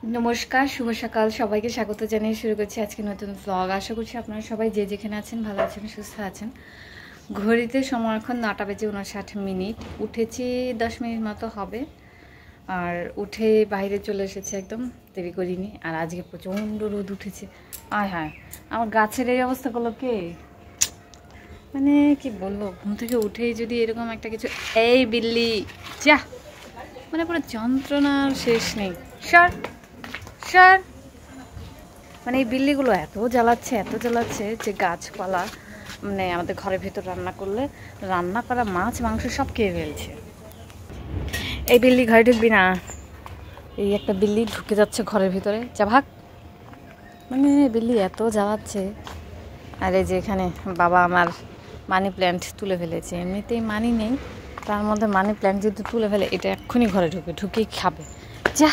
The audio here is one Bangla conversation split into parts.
নমস্কার, শুভ সকাল। সবাইকে স্বাগত জানিয়ে শুরু করছি আজকে নতুন ভ্লগ। আশা করছি আপনারা সবাই যে যেখানে আছেন ভালো আছেন, সুস্থ আছেন। ঘড়িতে সময় এখন 9টা বেজে 59 উঠেছি, 10 মিনিট মতো হবে। আর উঠে বাইরে চলে এসেছি, একদম দেরি করিনি। আর আজকে প্রচণ্ড রোদ উঠেছে। আয় হায়, আমার গাছের এই অবস্থা করলো কে, মানে কি বলবো, ঘুম থেকে উঠেই যদি এরকম একটা কিছু। এই বিল্লি যা, মানে পুরো যন্ত্রণার শেষ নেই। সর সর, মানে এই বিল্লিগুলো এত জ্বালাচ্ছে যে গাছপালা, মানে আমাদের ঘরের ভেতর রান্না করা মাছ মাংস সব খেয়ে ফেলছে। এই বিল্লি ঘরে ঢুকবি না। এই একটা বিল্লি ঢুকে যাচ্ছে ঘরের ভিতরে, যা ভাগ। মানে বিল্লি এত জ্বালাচ্ছে। আর এই যে এখানে বাবা আমার মানি প্ল্যান্ট তুলে ফেলেছে। এমনিতেই মানি নেই, তার মধ্যে মানি প্ল্যান্ট যদি তুলে ফেলে, এটা এক্ষুনি ঘরে ঢুকেই খাবে। যা,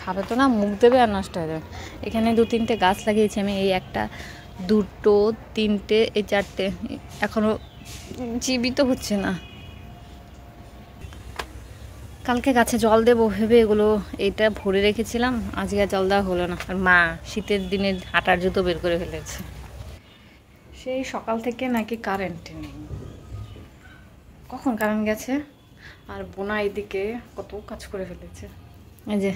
খাবে তো না, মুখ দেবে আর নষ্ট হয়ে যাবে। এখানে 2-3টে গাছ লাগিয়েছি আমি, এই একটা, দুটো, তিনটে, এই চারটে, এখনো জীবিত হচ্ছে না। কালকে গাছে জল দেবো ভেবে এগুলো এইটা ভরে রেখেছিলাম, আজকে আর জল দেওয়া হলো না। আর মা শীতের দিনে হাঁটার জুতো বের করে ফেলেছে। সেই সকাল থেকে নাকি কারেন্ট নেই, কখন কারেন্ট গেছে। আর বোনা এদিকে কত কাজ করে ফেলেছে, এই যে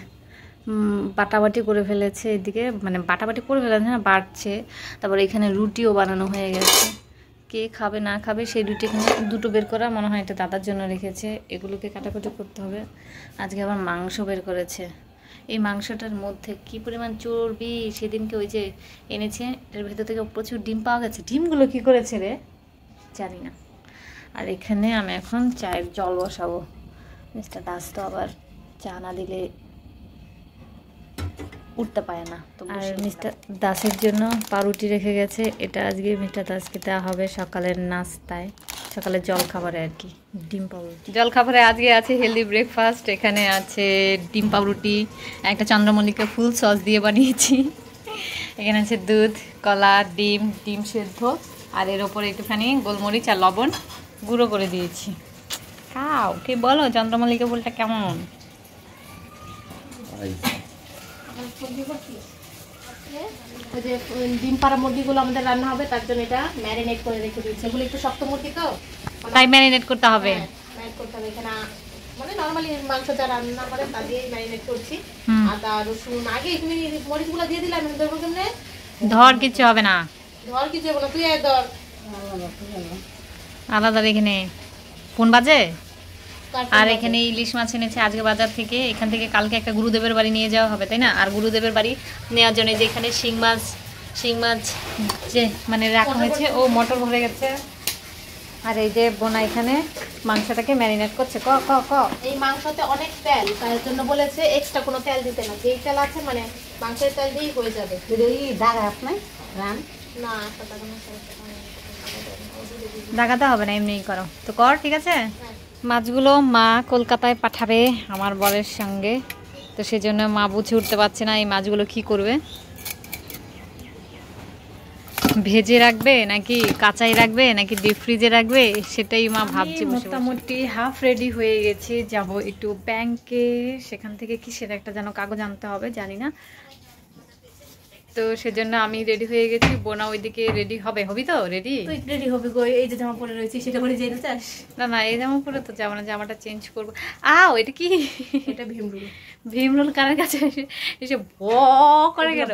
বাটাবাটি করে ফেলেছে এদিকে, মানে বাটাবাটি করে ফেলেছে না, বাড়ছে। তারপর এখানে রুটিও বানানো হয়ে গেছে। কে খাবে না খাবে সেই রুটি এখানে দুটো বের করা, মনে হয় এটা দাদার জন্য রেখেছে। এগুলোকে কাটাকুটি করতে হবে। আজকে আবার মাংস বের করেছে। এই মাংসটার মধ্যে কি পরিমাণ চর্বি, সেদিনকে ওই যে এনেছে, এর ভেতর থেকে প্রচুর ডিম পাওয়া গেছে। ডিমগুলো কি করেছে রে জানি না। আর এখানে আমি এখন চায়ের জল বসাবো। মিস্টার দাস তো আবার চা না দিলে উঠতে পারে না। তো আর মিস্টার দাসের জন্য পাউরুটি রেখে গেছে, এটা আজকে মিস্টার দাসকে দেওয়া হবে সকালের নাস্তায়, সকালের জলখাবারে আর কি। ডিম পাউরুটি জলখাবারে আজকে আছে হেলদি ব্রেকফাস্ট। এখানে আছে ডিম পাউরুটি, একটা চন্দ্রমল্লিকা ফুল সস দিয়ে বানিয়েছি। এখানে আছে দুধ, কলা, ডিম সেদ্ধ, আর এর ওপরে একটুখানি গোলমরিচ আর লবণ গুঁড়ো করে দিয়েছি। খাও, কে বলো চন্দ্রমল্লিকা ফুলটা কেমন। ওই যে ডিম পাড়া মুরগিগুলো আমাদের রান্না হবে, তার জন্য এটা ম্যারিনেট করে রেখে দিয়েছি। এগুলো একটু শক্ত মুরগি তো, তাই ম্যারিনেট করতে হবে। ম্যারিনেট করতে হবে। এখানে মানে নরমালি মাংস যা রান্না করে তা দিয়ে ম্যারিনেট করছি। আদা রসুন আগে তুমি মরিচগুলো দিয়ে দিলাম, ধরবো কেমনে, ধর কিছু হবে না, ধর কিছু হবে না, তুই ধর আলাদা রেখে নে। কোন বাজে। আর এখানে ইলিশ মাছ এনেছে আজকে বাজার থেকে। এখান থেকে কালকে একটা গুরুদেবের বাড়ি নিয়ে যাওয়া হবে, তাই না। আর গুরুদেবের বাড়ি নেওয়ার জন্য যে এখানে শিং মাছ যে মানে রাখা হয়েছে, ও মটর ভরে গেছে। আর এই যে বোনা এখানে মাংসটাকে ম্যারিনেট করছে। ক ক ক এই মাংসতে অনেক তেল, তার জন্য বলেছে এক্সট্রা কোনো তেল দিতে না, যেই তেল আছে মানে মাংসের তেল দিয়েই হয়ে যাবে। দাগা আপনার রান না দাগাতে হবে না, এমনিই করো তো, কর ঠিক আছে। মাছগুলো মা কলকাতায় পাঠাবে আমার বরের সঙ্গে, তো সেজন্য মা বুঝে উঠতে পারছে না এই মাছগুলো কি করবে, ভেজে রাখবে নাকি কাঁচাই রাখবে নাকি ডিপ ফ্রিজে রাখবে, সেটাই মা ভাবছে। মোটামুটি হাফ রেডি হয়ে গেছে, যাব একটু ব্যাংকে, সেখান থেকে কি সেটা একটা যেন কাগজ আনতে হবে, জানি না। তো সেজন্য আমি রেডি হয়ে গেছি, বোনা ওইদিকে রেডি হবি তো রেডি। তুই রেডি হবি গো, এই যে জামা পরে রয়েছে সেটা পরে যেতে চাস? না এই জামা পরে তো যাবো না, জামাটা চেঞ্জ করবো। এটা কি, এটা ভীমরুল কারের কাছে এসে ব করে গেল,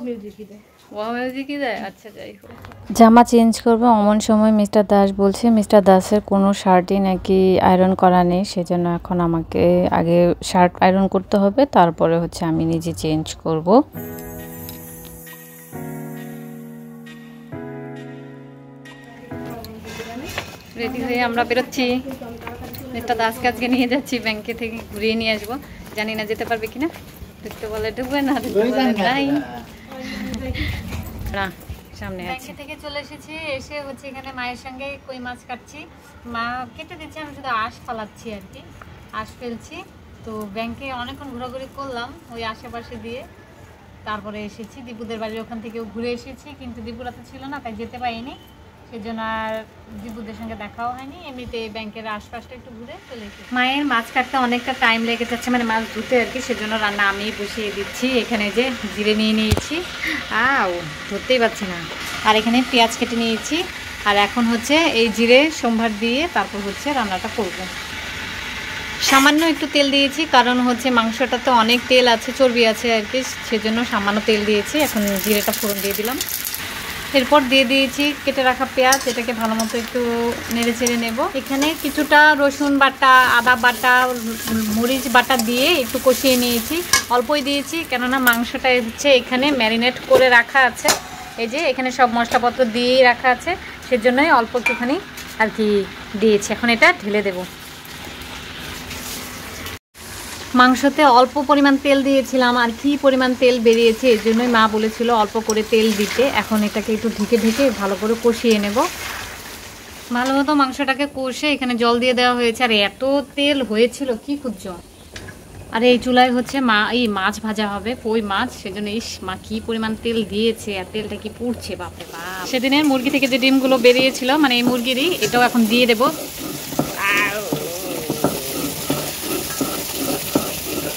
মিউজিকই দেয়। আচ্ছা যাই হোক, জামা চেঞ্জ করবো এমন সময় মিস্টার দাস বলছে মিস্টার দাসের কোনো শার্টই নাকি আয়রন করা নেই, সেজন্য এখন আমাকে আগে শার্ট আয়রন করতে হবে, তারপরে হচ্ছে আমি নিজে চেঞ্জ করব। রেডি হয়ে আমরা বেরোচ্ছি, মিস্টার দাসকে আজকে নিয়ে যাচ্ছি ব্যাংকে থেকে, ঘুরিয়ে নিয়ে আসবো। জানি না যেতে পারবে কিনা, ঢুকতে বলে ঢুকবে, না ঢুকতে বলে নাই। না সামনে ব্যাংকে থেকে চলে এসেছি, এসে হচ্ছে এখানে মায়ের সঙ্গে কই মাছ কাটছি, মা কেটে দিচ্ছে, আমি শুধু আঁশ ফালাচ্ছি আর কি, আঁশ ফেলছি। তো ব্যাংকে অনেকক্ষণ ঘোরাঘুরি করলাম ওই আশেপাশে দিয়ে, তারপরে এসেছি দীপুদের বাড়ির ওখান থেকেও ঘুরে এসেছি, কিন্তু দীপুরা তো ছিল না, তাই যেতে পারিনি। এই জন্য আর দিবুদের সঙ্গে দেখাও হয়নি, এমনিতে ব্যাংকের আশপাশটা একটু ঘুরে চলে এসেছি। মায়ের মাছ কাটতে অনেকটা টাইম লেগে যাচ্ছে, মানে মাছ ধুতে আর কি, সেজন্য রান্না আমি বসিয়ে দিচ্ছি। এখানে যে জিরে নিয়ে নিয়েছি, ধরতেই পারছি না, আর এখানে পেঁয়াজ কেটে নিয়েছি, আর এখন হচ্ছে এই জিরে সম্ভার দিয়ে তারপর হচ্ছে রান্নাটা করব। সামান্য একটু তেল দিয়েছি, কারণ হচ্ছে মাংসটা তো অনেক তেল আছে, চর্বি আছে আর কি, সেজন্য সামান্য তেল দিয়েছি। এখন জিরেটা ফোড়ন দিয়ে দিলাম, এরপর দিয়ে দিয়েছি কেটে রাখা পেঁয়াজ, এটাকে ভালো মতো একটু নেড়ে চেড়ে নেব। এখানে কিছুটা রসুন বাটা, আদা বাটা, মরিচ বাটা দিয়ে একটু কষিয়ে নিয়েছি, অল্পই দিয়েছি কেননা মাংসটা হচ্ছে এখানে ম্যারিনেট করে রাখা আছে, এই যে এখানে সব মশলাপত্র দিয়েই রাখা আছে, সেজন্যই অল্প একটুখানি আর কি দিয়েছি। এখন এটা ঢেলে দেব। মাংসতে অল্প পরিমাণ তেল দিয়েছিলাম, আর কি পরিমাণ তেল বেরিয়েছে, এর জন্যই মা বলেছিল অল্প করে তেল দিতে। এখন এটাকে একটু ঢেকে ঢেকে ভালো করে কষিয়ে নেব। ভালো মতো মাংসটাকে কষে এখানে জল দিয়ে দেওয়া হয়েছে, আর এত তেল হয়েছিল কি খুঁজছ। আর এই চুলায় হচ্ছে মাছ ভাজা হবে, কই মাছ, সেজন্য মা কি পরিমাণ তেল দিয়েছে, আর তেলটা কি পুড়ছে বাপরে বাপ। সেদিনের মুরগি থেকে যে ডিমগুলো বেরিয়েছিল, মানে এই মুরগিরই, এটাও এখন দিয়ে দেবো।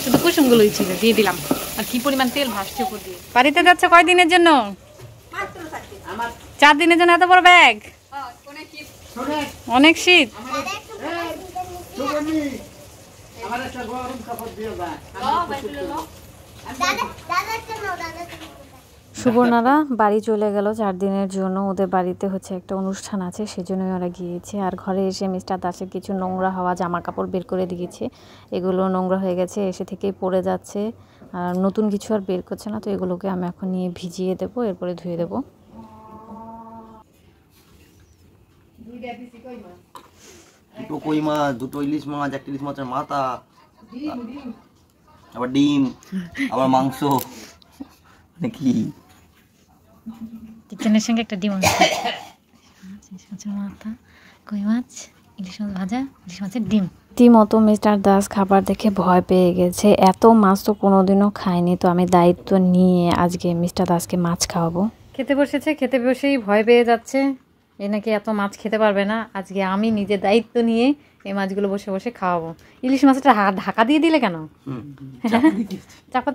শুধু কুসুমগুলোই ছিল, দিয়ে দিলাম। আর কি পরিমাণ তেল ভাসছে উপর দিয়ে। বাড়িতে যাচ্ছে কয়দিনের জন্য? 4 দিনের জন্য এত বড় ব্যাগ? অনেক শীত। সুবর্ণারা বাড়ি চলে গেল 4 দিনের জন্য, ওদের বাড়িতে হচ্ছে একটা অনুষ্ঠান আছে, সেজন্যই ওরা গিয়েছে। আর ঘরে এসে মিস্টার দাসের কিছু নোংরা হওয়া জামা কাপড় বের করে দিয়েছে, এগুলো নোংরা হয়ে গেছে, এসে থেকেই পড়ে যাচ্ছে, আর নতুন কিছু আর বের করছে না, তো এগুলোকে আমি এখন নিয়ে ভিজিয়ে দেবো, এরপরে ধুয়ে দেবো। দুটো কই মাছ, দুটো ইলিশ মাছ, একটা ইলিশ মাছের মাথা, আবার ডিম, আবার মাংস, নাকি চিকেনের সঙ্গে একটা ডিম আছে, ইলিশ মাছের মাথা, কই মাছ, ইলিশ মাছ ভাজা, ইলিশ মাছের ডিম। রীতিমতো মিস্টার দাস খাবার দেখে ভয় পেয়ে গেছে, এত মাছ তো কোনোদিনও খায়নি, তো আমি দায়িত্ব নিয়ে আজকে মিস্টার দাসকে মাছ খাওয়াবো। খেতে বসেছে, খেতে বসেই ভয় পেয়ে যাচ্ছে, এ নাকি এত মাছ খেতে পারবে না। আজকে আমি নিজে দায়িত্ব নিয়ে এই মাছগুলো বসে বসে খাওয়াবো। ইলিশ মাছটা ঢাকা দিয়ে দিলে কেন? চাপা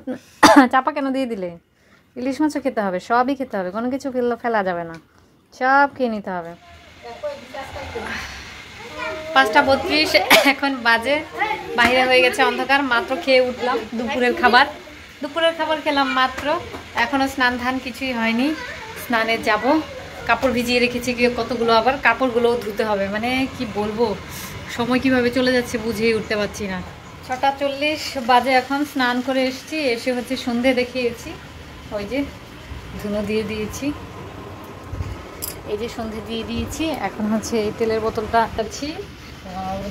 চাপা কেন দিয়ে দিলে? ইলিশ মাছও খেতে হবে, সবই খেতে হবে, কোনো কিছু ফেলা যাবে না, সব খেয়ে নিতে হবে। 5:32 এখন বাজে, বাইরে হয়ে গেছে অন্ধকার, মাত্র খেয়ে উঠলাম দুপুরের খাবার খেলাম মাত্র, এখনও স্নান ধান কিছুই হয়নি, স্নানে যাব। কাপড় ভিজিয়ে রেখেছি কতগুলো, আবার কাপড়গুলোও ধুতে হবে, মানে কি বলবো, সময় কিভাবে চলে যাচ্ছে বুঝেই উঠতে পারছি না। 6:40 বাজে এখন, স্নান করে এসেছি, এসে হচ্ছে সন্ধে দেখিয়েছি, ওই যে ধুনো দিয়ে দিয়েছি, এই যে সন্ধে দিয়ে দিয়েছি। এখন হচ্ছে এই তেলের বোতলটা আছি,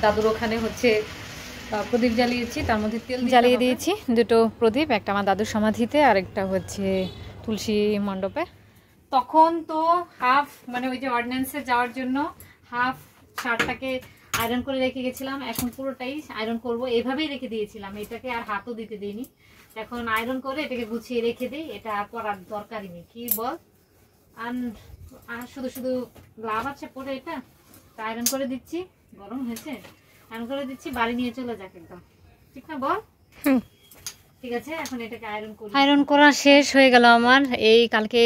দাদুর ওখানে হচ্ছে প্রদীপ জ্বালিয়েছি, তার মধ্যে তেল জ্বালিয়ে দিয়েছি, দুটো প্রদীপ, একটা আমার দাদুর সমাধিতে আর একটা হচ্ছে তুলসী মণ্ডপে। তখন তো হাফ, মানে ওই যে অর্ডিন্যান্সে যাওয়ার জন্য হাফ শার্টটাকে আয়রন করে রেখে গেছিলাম, এখন পুরোটাই আয়রন করব, এভাবেই রেখে দিয়েছিলাম, এটাকে আর হাতও দিতে দিইনি। এখন আয়রন করে এটাকে গুছিয়ে রেখে দিই, এটা আর পরার দরকারই নেই, কি বল, আর শুধু শুধু লাভ আছে পরে, এটা আয়রন করে দিচ্ছি, গরম হয়েছে, আয়রন করে দিচ্ছি, বাড়ি নিয়ে চলে যাক একদম, ঠিক না বল? ঠিক আছে, এখন এটাকে আয়রন করা শেষ হয়ে গেল আমার। এই কালকে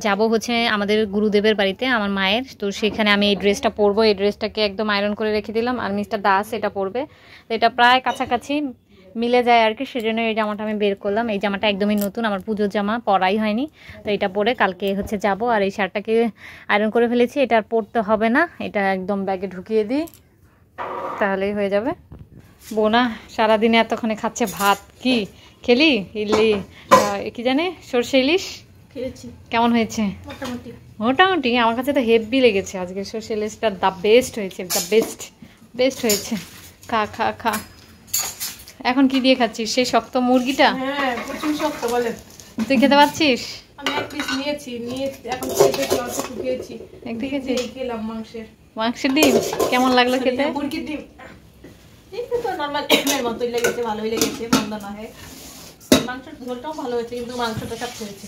যাব হচ্ছে আমাদের গুরুদেবের বাড়িতে আমার মায়ের, তো সেখানে আমি এই ড্রেসটা পরবো, এই ড্রেসটাকে একদম আয়রন করে রেখে দিলাম, আর মিস্টার দাস এটা পরবে, তো এটা প্রায় কাছাকাছি মিলে যায় আর কি, সেজন্য এই জামাটা আমি বের করলাম। এই জামাটা একদমই নতুন, আমার পুজোর জামা, পরাই হয়নি, তো এটা পরে কালকে হচ্ছে যাব। আর এই শার্টটাকে আয়রন করে ফেলেছি, এটা আর পরতে হবে না, এটা একদম ব্যাগে ঢুকিয়ে দিই, তাহলেই হয়ে যাবে। বোনা সারাদিনে এতক্ষণে খাচ্ছে ভাত, কি খেলি? কি জানে, সর্ষে ইলিশ খেয়েছি, কেমন হয়েছে? মোটামুটি আমার কাছে তো হেভি লেগেছে আজকে, সর্ষে ইলিশটা দ্য বেস্ট হয়েছে, দ্য বেস্ট হয়েছে। খা খা খা। এখন কি দিয়ে খাচ্ছিস? সেই শক্ত মুরগিটা? হ্যাঁ, প্রচুর শক্ত বলে। তুই খেতে পারছিস? আমি এক পিস নিয়েছি, এখন খেতে অল্প শুকিয়েছি, একটু খেয়েছিস? খেলাম মাংসের ডিম। কেমন লাগলো খেতে? মুরগির ডিম তো নর্মাল ডিমের মতোই লেগেছে, ভালোই লেগেছে, মন্দ নয়। মাংসের ঝোলটাও ভালো হয়েছে, কিন্তু মাংসটা কাঁচা হয়েছে।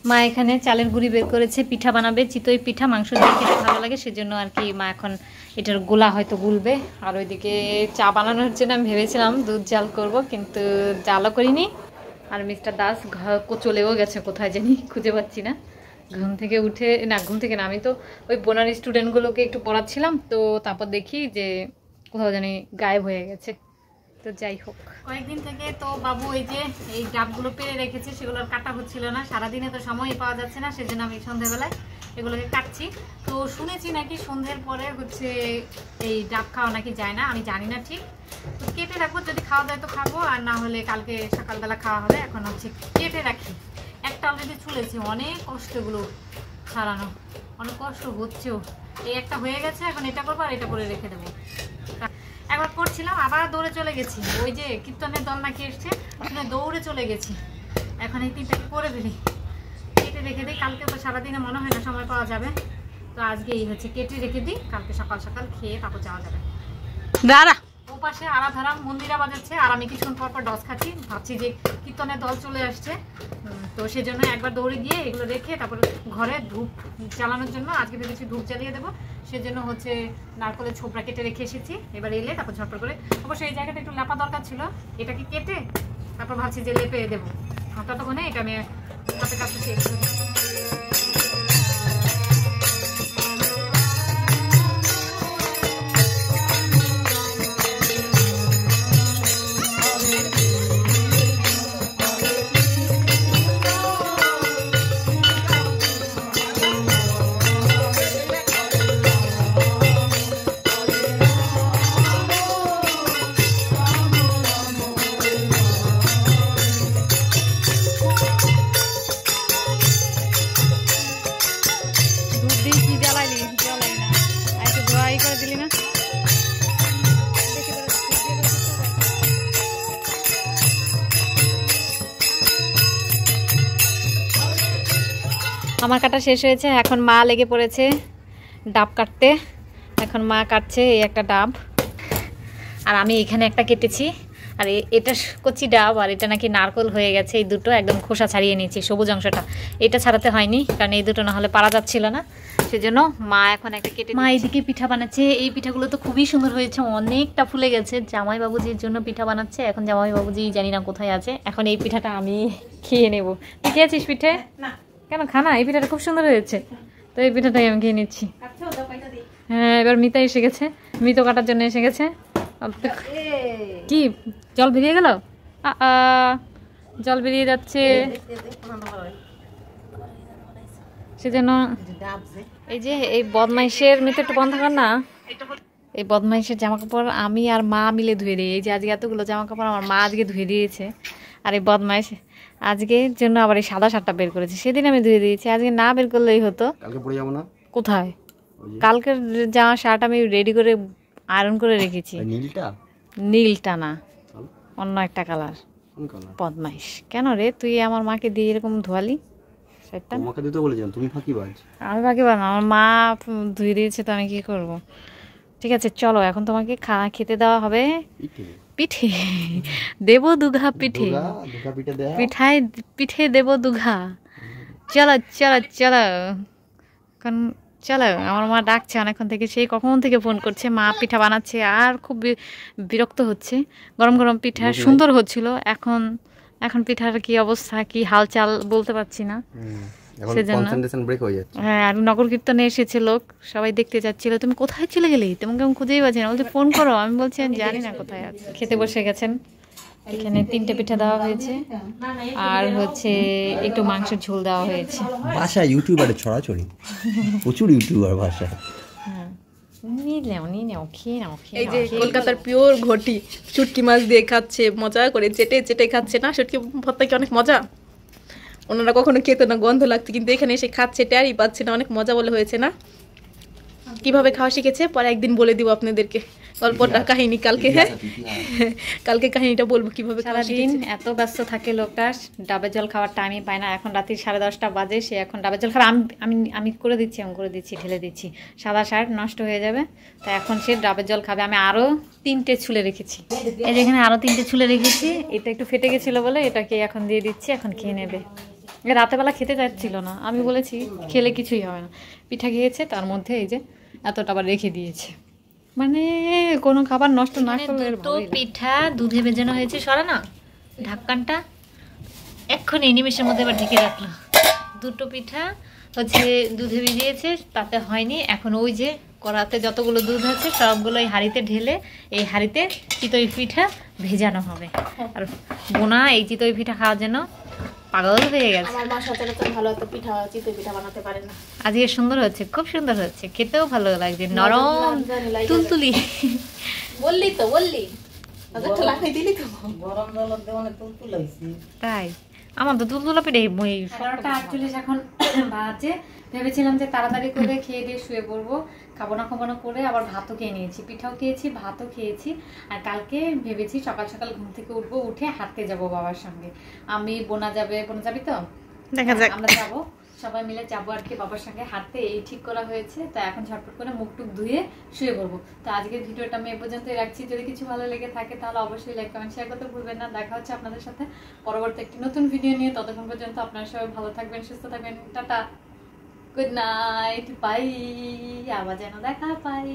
মা এখানে চালের গুঁড়ি বের করেছে, পিঠা বানাবে, চিতই পিঠা, মাংস দিয়ে খেতে ভালো লাগে, সেজন্য আর কি মা এখন এটার গোলা হয়তো গুলবে। আর ওইদিকে চা বানানোর জন্য আমি ভেবেছিলাম দুধ জাল করব, কিন্তু জালও করিনি। আর মিস্টার দাস চলেও গেছে কোথায় জানি, খুঁজে পাচ্ছি না। ঘুম থেকে উঠে, না ঘুম থেকে না, আমি তো ওই বোনার স্টুডেন্টগুলোকে একটু পড়াচ্ছিলাম, তো তারপর দেখি যে কোথাও জানি গায়েব হয়ে গেছে। তো যাই হোক, কয়েকদিন থেকে তো বাবু এই ডাবগুলো পেরে রেখেছে, সেগুলোর কাটা হচ্ছিল না, সারাদিনে তো সময় পাওয়া যাচ্ছে না, সেজন্য আমি সন্ধ্যাবেলায় এগুলোকে কাটছি। তো শুনেছি নাকি সন্ধ্যের পরে হচ্ছে এই ডাব খাওয়া নাকি যায় না, আমি জানি না ঠিক। তো কেটে রাখবো, যদি খাওয়া যায় তো খাবো, আর না হলে কালকে সকালবেলা খাওয়া হবে। এখন হচ্ছে কেটে রাখি। একটা অলরেডি চুলেছে, অনেক কষ্টগুলো ছাড়ানো, অনেক কষ্ট হচ্ছেও। এই একটা হয়ে গেছে, এখন এটা করবো আর এটা করে রেখে দেবো। একবার করছিলাম, আবার দৌড়ে চলে গেছি, ওই যে কীর্তনের দল নাকি এসছে, ওখানে দৌড়ে চলে গেছি। এখন এই তিনটাকে করে ফেলি, কেটে রেখে দিই, কালকে তো সারাদিনে মনে হয় না সময় পাওয়া যাবে। তো আজকে এই হচ্ছে কেটে রেখে দিই, কালকে সকাল সকাল খেয়ে তারপর যাওয়া যাবে। দাঁড়া, ও পাশে আরাধারা মন্দিরা বাজাচ্ছে, আর আমি কিছুক্ষণ পর পর ডস খাচ্ছি, ভাবছি যে কীর্তনের দল চলে আসছে, তো সেজন্য একবার দৌড়ে গিয়ে এগুলো রেখে তারপর ঘরে ধূপ জ্বালানোর জন্য আজকে ভেবেছি ধূপ জ্বালিয়ে দেবো। সেজন্য হচ্ছে নারকলের ছোবড়া কেটে রেখে এসেছি, এবার এলে তারপর ঝটপট করে। অবশ্যই এই জায়গাটা একটু লেপা দরকার ছিল, এটাকে কেটে তারপর ভাবছি যে লেপে দেবো। ততক্ষণে এটা আমি হাতে কাছে শেষ করি। আমার কাটা শেষ হয়েছে, এখন মা লেগে পড়েছে ডাব কাটতে। এখন মা কাটছে এই একটা ডাব, আর আমি এখানে একটা কেটেছি। আর এটা কচি ডাব, আর এটা নাকি নারকল হয়ে গেছে। এই দুটো একদম খোসা ছাড়িয়ে নিয়েছি, সবুজ অংশটা এটা ছাড়াতে হয়নি, কারণ এই দুটো না হলে পারা যাচ্ছিল না, সেজন্য মা এখন একটা কেটে। মা এইদিকে পিঠা বানাচ্ছে, এই পিঠাগুলো তো খুবই সুন্দর হয়েছে, অনেকটা ফুলে গেছে। জামাই বাবুজির জন্য পিঠা বানাচ্ছে, এখন জামাই বাবুজি জানি না কোথায় আছে। এখন এই পিঠাটা আমি খেয়ে নেব। তুই খেয়েছিস পিঠে? না। কেন খানা? এই পিঠাটা খুব সুন্দর হয়েছে, তো এই পিঠাটাই আমি খেয়ে নিচ্ছি। হ্যাঁ, এবার মিতা এসে গেছে, মিতো কাটার জন্য এসে গেছে। কি জল বেরিয়ে গেল? জল বেরিয়ে যাচ্ছে, সেজন্য এই যে এই বদমাইশের মিতো একটু বন্ধ কর না। এই বদমাইশের জামা কাপড় আমি আর মা মিলে ধুয়ে দিই। এই যে আজকে এতগুলো জামা কাপড় আমার মা আজকে ধুয়ে দিয়েছে, আর এই বদমাইশ আজকের জন্য আবার এই সাদা শার্টটা বের করেছে। সেদিন আমি ধুয়ে দিয়েছি, আজকে না বের করলেই হতো। কালকে পরে যাবো না? কোথায়? কালকের জামা শার্ট আমি রেডি করে আয়রন করে রেখেছি। নীলটা না, অন্য একটা কালার। বদমাইশ কেন রে তুই আমার মাকে দিয়ে এরকম ধোয়ালি শার্টটা? তোমাকে দিতে বলেছিলাম, তুমি ফাঁকিবাজ। আমি ফাঁকিবাজ না, আমার মা ধুয়ে দিয়েছে, তো আমি কি করব। ঠিক আছে চলো, এখন তোমাকে খেতে দেওয়া হবে পিঠে। দেব দুঘা পিঠে, পিঠে দেব দুঘা। চলো চলো চলো, এখন চলো। আমার মা ডাকছে অনেকক্ষণ থেকে, সেই কখন থেকে ফোন করছে। মা পিঠা বানাচ্ছে আর খুব বিরক্ত হচ্ছে। গরম গরম পিঠা সুন্দর হচ্ছিল, এখন পিঠার কি অবস্থা, কি হালচাল বলতে পারছি না, সেজন্য। হ্যাঁ, আর নগর কীর্তনে এসেছে লোক, সবাই দেখতে যাচ্ছিল। তুমি কোথায় চলে গেলে? তোমাকে আমি খুঁজেই পাচ্ছি না। বলছে ফোন করো, আমি বলছি আমি জানি না কোথায় আছে। খেতে বসে গেছেন, এখানে 3টে পিঠা দেওয়া হয়েছে, আর হচ্ছে একটু মাংসের ঝোল দেওয়া হয়েছে। ভাষা ইউটিউবারে ছড়াছড়ি, প্রচুর ইউটিউবার ভাষা। এই যে কলকাতার পিওর ঘটি শুটকি মাছ দিয়ে খাচ্ছে, মজা করে চেটে চেটে খাচ্ছে না। শুটকি ভর্তা কি অনেক মজা, ওনারা কখনো খেতো না, গন্ধ লাগতো, কিন্তু এখানে এসে খাচ্ছে, টেরই পাচ্ছে না। অনেক মজা বলে হয়েছে না? কিভাবে খাওয়া শিখেছে পরে একদিন বলে দিব আপনাদেরকে, গল্পটা কাহিনী কালকে। হ্যাঁ, কালকে কাহিনীটা বলবো কিভাবে। সারাদিন এত ব্যস্ত থাকে লোকটা, ডাবের জল খাওয়ার টাইমই পায় না। এখন রাত্রি 10:30 বাজে, সে এখন ডাবের জল খাবে। আমি করে দিচ্ছি, ঢেলে দিচ্ছি, সাদা শার্ট নষ্ট হয়ে যাবে। তো এখন সে ডাবের জল খাবে। আমি আরও 3টে ছুলে রেখেছি, এই যেখানে আরও 3টে ছুলে রেখেছি। এটা একটু ফেটে গেছিলো বলে এটাকে এখন দিয়ে দিচ্ছি, এখন খেয়ে নেবে। রাতেবেলা খেতে যাচ্ছিল না, আমি বলেছি খেলে কিছুই হবে না। পিঠা খেয়েছে, তার মধ্যে এই যে এতটা আবার রেখে দিয়েছে। মানে কোনো খাবার নষ্ট না করলে দুটো পিঠা দুধে ভেজানো হয়েছে, সরা না ঢাক্কানটা, এক্ষুনি নিমেষের মধ্যে এবার ঢেকে রাখলো। দুটো পিঠা হচ্ছে দুধে ভিজিয়েছে, তাতে হয়নি। এখন ওই যে কড়াতে যতগুলো দুধ আছে সবগুলো এই হাঁড়িতে ঢেলে এই হাঁড়িতে চিতই পিঠা ভেজানো হবে। আর বোনা এই চিতই পিঠা খাওয়ার জন্য পাগল হয়ে গেছে। আমার মা সচরাচর ভালো একটা পিঠা চিতই পিঠা বানাতে পারে না। আজকে সুন্দর হচ্ছে, খুব সুন্দর হচ্ছে, খেতেও ভালো লাগছে, নরম তুলতুলি। বললি লাগাই দিলি তো। তাই আমার তো তুলতুলা পিঠে 11:48 এখন বাজে। ভেবেছিলাম যে তাড়াতাড়ি করে খেয়ে দিয়ে শুয়ে পড়বো, খাবো না করে আবার ভাতও খেয়ে নিয়েছি, পিঠাও খেয়েছি, ভাতও খেয়েছি। আর কালকে ভেবেছি সকাল সকাল ঘুম থেকে উঠবো, উঠে হাঁটতে যাব বাবার সঙ্গে। আমি বোনা যাবে, বোনা যাবি তো? দেখা যাক। আমরা যাবো, সবাই মিলে যাবো আর কি বাবার সঙ্গে হাঁটতে, এই ঠিক করা হয়েছে। তো এখন ঝটপট করে মুখ টুক ধুয়ে শুয়ে পড়বো। তো আজকের ভিডিওটা আমি এ পর্যন্তই রাখছি। যদি কিছু ভালো লেগে থাকে তাহলে অবশ্যই লাইক কমেন্ট শেয়ার করতে ভুলবেন না। দেখা হচ্ছে আপনাদের সাথে পরবর্তী একটি নতুন ভিডিও নিয়ে। ততক্ষণ পর্যন্ত আপনারা সবাই ভালো থাকবেন, সুস্থ থাকবেন। Tata, good night, bye. আবার যেন দেখা পাই।